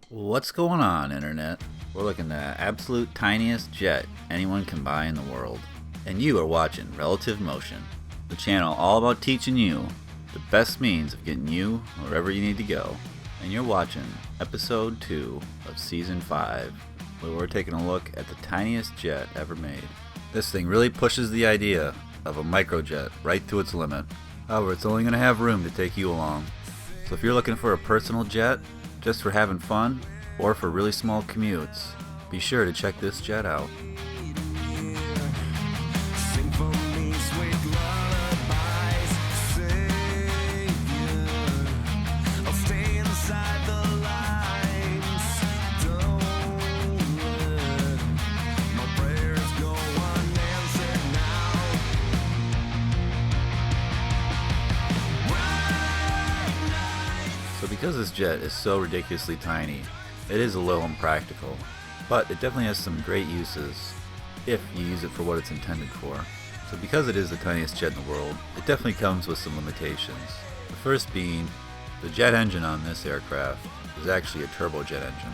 What's going on, Internet? We're looking at the absolute tiniest jet anyone can buy in the world. And you are watching Relative Motion, the channel all about teaching you the best means of getting you wherever you need to go. And you're watching episode 2 of season 5, where we're taking a look at the tiniest jet ever made. This thing really pushes the idea of a microjet right to its limit. However, it's only going to have room to take you along. So if you're looking for a personal jet, just for having fun, or for really small commutes, be sure to check this jet out. So because this jet is so ridiculously tiny, it is a little impractical, but it definitely has some great uses if you use it for what it's intended for. So because it is the tiniest jet in the world, it definitely comes with some limitations. The first being, the jet engine on this aircraft is actually a turbojet engine,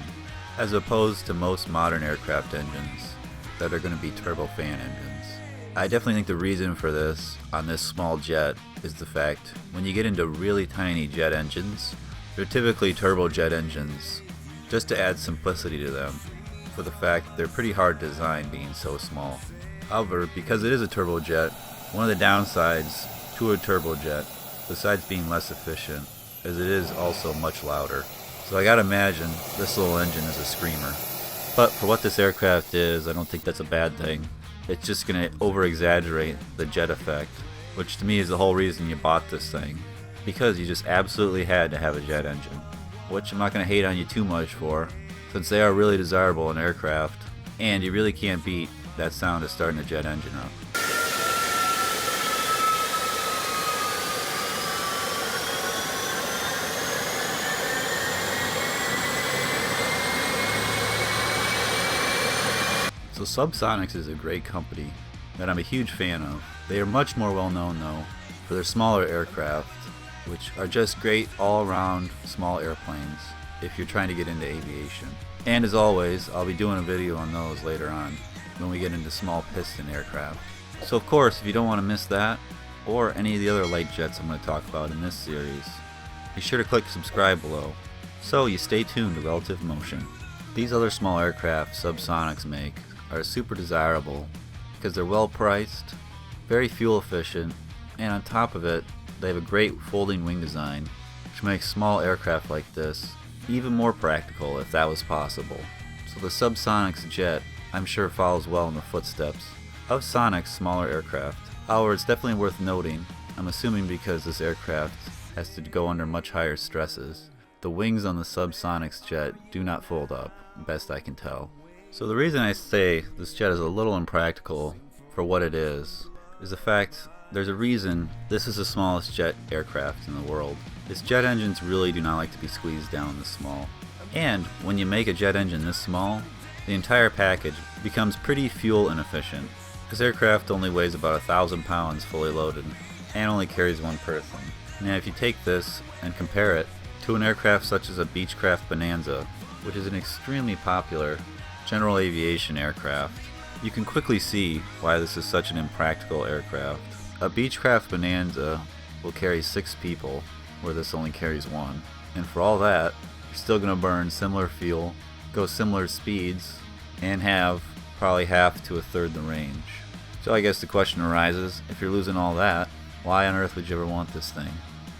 as opposed to most modern aircraft engines that are going to be turbofan engines. I definitely think the reason for this on this small jet is the fact when you get into really tiny jet engines, they're typically turbojet engines, just to add simplicity to them, for the fact they're pretty hard to design being so small. However, because it is a turbojet, one of the downsides to a turbojet, besides being less efficient, is it is also much louder. So I gotta imagine this little engine is a screamer. But for what this aircraft is, I don't think that's a bad thing. It's just gonna over-exaggerate the jet effect, which to me is the whole reason you bought this thing. Because you just absolutely had to have a jet engine, which I'm not going to hate on you too much for, since they are really desirable in aircraft, and you really can't beat that sound of starting a jet engine up. So Subsonic is a great company that I'm a huge fan of. They are much more well known though for their smaller aircraft, which are just great all-around small airplanes if you're trying to get into aviation. And as always, I'll be doing a video on those later on when we get into small piston aircraft. So of course, if you don't want to miss that, or any of the other light jets I'm going to talk about in this series, be sure to click subscribe below, so you stay tuned to Relative Motion. These other small aircraft Subsonics make are super desirable because they're well priced, very fuel efficient, and on top of it, they have a great folding wing design, which makes small aircraft like this even more practical if that was possible. So the SubSonex Jet, I'm sure, follows well in the footsteps of Sonic's smaller aircraft. However, it's definitely worth noting, I'm assuming because this aircraft has to go under much higher stresses, the wings on the SubSonex Jet do not fold up, best I can tell. So the reason I say this jet is a little impractical for what it is the fact there's a reason this is the smallest jet aircraft in the world. Its jet engines really do not like to be squeezed down this small. And when you make a jet engine this small, the entire package becomes pretty fuel inefficient. This aircraft only weighs about 1,000 pounds fully loaded and only carries one person. Now if you take this and compare it to an aircraft such as a Beechcraft Bonanza, which is an extremely popular general aviation aircraft, you can quickly see why this is such an impractical aircraft. A Beechcraft Bonanza will carry 6 people, where this only carries 1. And for all that, you're still going to burn similar fuel, go similar speeds, and have probably half to a third the range. So I guess the question arises, if you're losing all that, why on earth would you ever want this thing?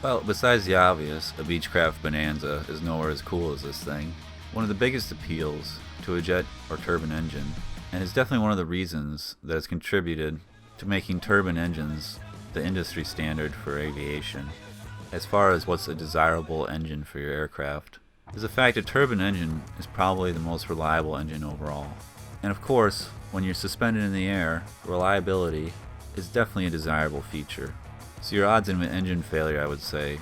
Well, besides the obvious, a Beechcraft Bonanza is nowhere as cool as this thing. One of the biggest appeals to a jet or turbine engine, and it's definitely one of the reasons that it's contributed to making turbine engines the industry standard for aviation, as far as what's a desirable engine for your aircraft, is the fact a turbine engine is probably the most reliable engine overall. And of course, when you're suspended in the air, reliability is definitely a desirable feature. So your odds of an engine failure, I would say,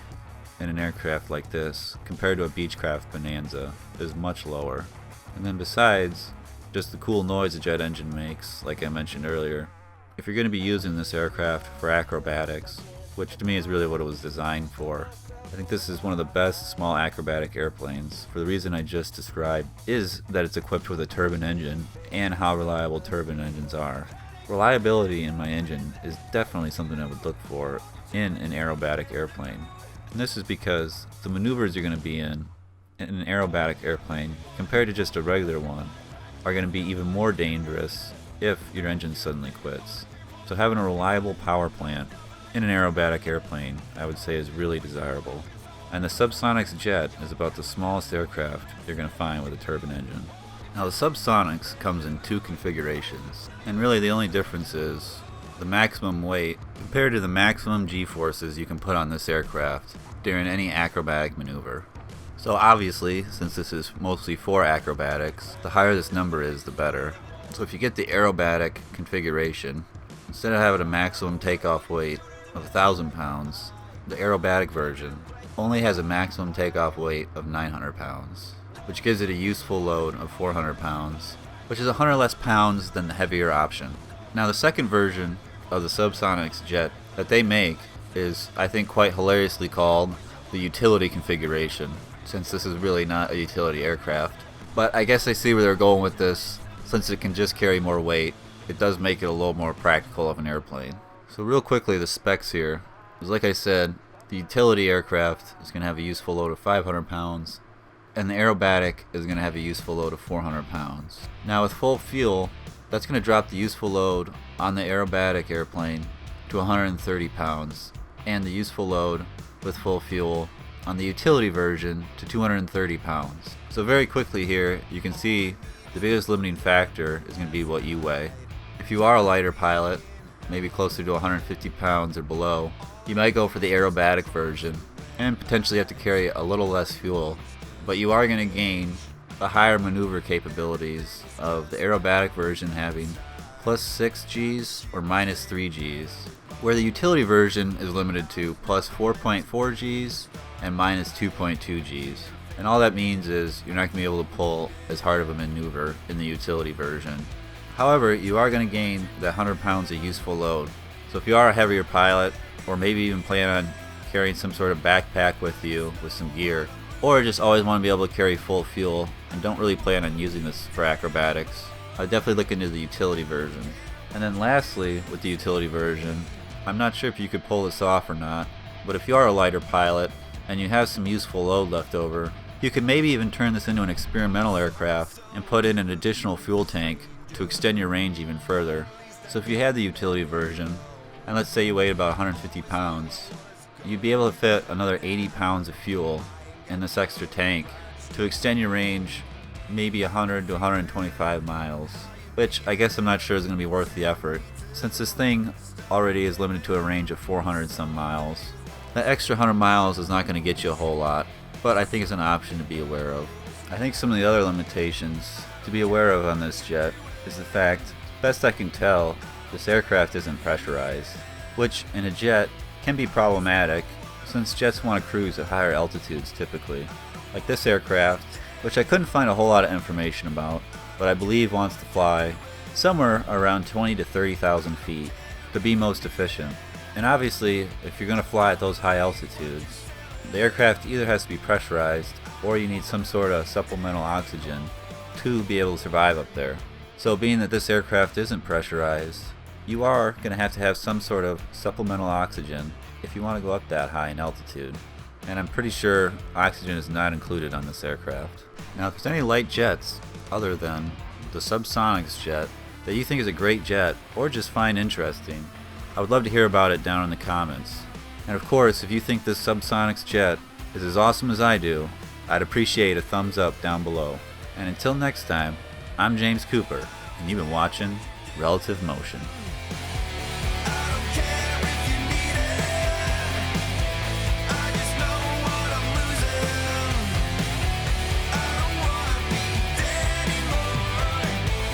in an aircraft like this, compared to a Beechcraft Bonanza, is much lower. And then besides just the cool noise a jet engine makes, like I mentioned earlier, if you're going to be using this aircraft for acrobatics, which to me is really what it was designed for, I think this is one of the best small acrobatic airplanes for the reason I just described, is that it's equipped with a turbine engine and how reliable turbine engines are. Reliability in my engine is definitely something I would look for in an aerobatic airplane. And this is because the maneuvers you're going to be in an aerobatic airplane compared to just a regular one are going to be even more dangerous if your engine suddenly quits. So having a reliable power plant in an aerobatic airplane, I would say, is really desirable. And the SubSonex Jet is about the smallest aircraft you're going to find with a turbine engine. Now the SubSonex comes in two configurations, and really the only difference is the maximum weight compared to the maximum G-forces you can put on this aircraft during any acrobatic maneuver. So obviously, since this is mostly for acrobatics, the higher this number is, the better. So if you get the aerobatic configuration, instead of having a maximum takeoff weight of 1,000 pounds, the aerobatic version only has a maximum takeoff weight of 900 pounds, which gives it a useful load of 400 pounds, which is 100 less pounds than the heavier option. Now the second version of the SubSonex Jet that they make is, I think, quite hilariously called the utility configuration, since this is really not a utility aircraft. But I guess I see where they're going with this. Since it can just carry more weight, it does make it a little more practical of an airplane. So real quickly, the specs here is, like I said, the utility aircraft is going to have a useful load of 500 pounds, and the aerobatic is going to have a useful load of 400 pounds. Now with full fuel, that's going to drop the useful load on the aerobatic airplane to 130 pounds, and the useful load with full fuel on the utility version to 230 pounds. So very quickly here, you can see the biggest limiting factor is going to be what you weigh. If you are a lighter pilot, maybe closer to 150 pounds or below, you might go for the aerobatic version and potentially have to carry a little less fuel, but you are going to gain the higher maneuver capabilities of the aerobatic version having plus 6 Gs or minus 3 Gs, where the utility version is limited to plus 4.4 Gs and minus 2.2 Gs. And all that means is you're not going to be able to pull as hard of a maneuver in the utility version. However, you are going to gain that 100 pounds of useful load. So if you are a heavier pilot, or maybe even plan on carrying some sort of backpack with you with some gear, or just always want to be able to carry full fuel and don't really plan on using this for acrobatics, I'd definitely look into the utility version. And then lastly, with the utility version, I'm not sure if you could pull this off or not, but if you are a lighter pilot and you have some useful load left over, you could maybe even turn this into an experimental aircraft and put in an additional fuel tank to extend your range even further. So if you had the utility version, and let's say you weighed about 150 pounds, you'd be able to fit another 80 pounds of fuel in this extra tank to extend your range maybe 100 to 125 miles, which I guess I'm not sure is going to be worth the effort, since this thing already is limited to a range of 400 some miles. That extra 100 miles is not going to get you a whole lot, but I think it's an option to be aware of. I think some of the other limitations to be aware of on this jet is the fact, best I can tell, this aircraft isn't pressurized, which in a jet can be problematic since jets want to cruise at higher altitudes typically. Like this aircraft, which I couldn't find a whole lot of information about, but I believe wants to fly somewhere around 20 to 30,000 feet to be most efficient. And obviously, if you're going to fly at those high altitudes, the aircraft either has to be pressurized or you need some sort of supplemental oxygen to be able to survive up there. So being that this aircraft isn't pressurized, you are going to have some sort of supplemental oxygen if you want to go up that high in altitude. And I'm pretty sure oxygen is not included on this aircraft. Now if there's any light jets other than the SubSonex Jet that you think is a great jet or just find interesting, I would love to hear about it down in the comments. And of course, if you think this SubSonex Jet is as awesome as I do, I'd appreciate a thumbs up down below. And until next time, I'm James Cooper, and you've been watching Relative Motion.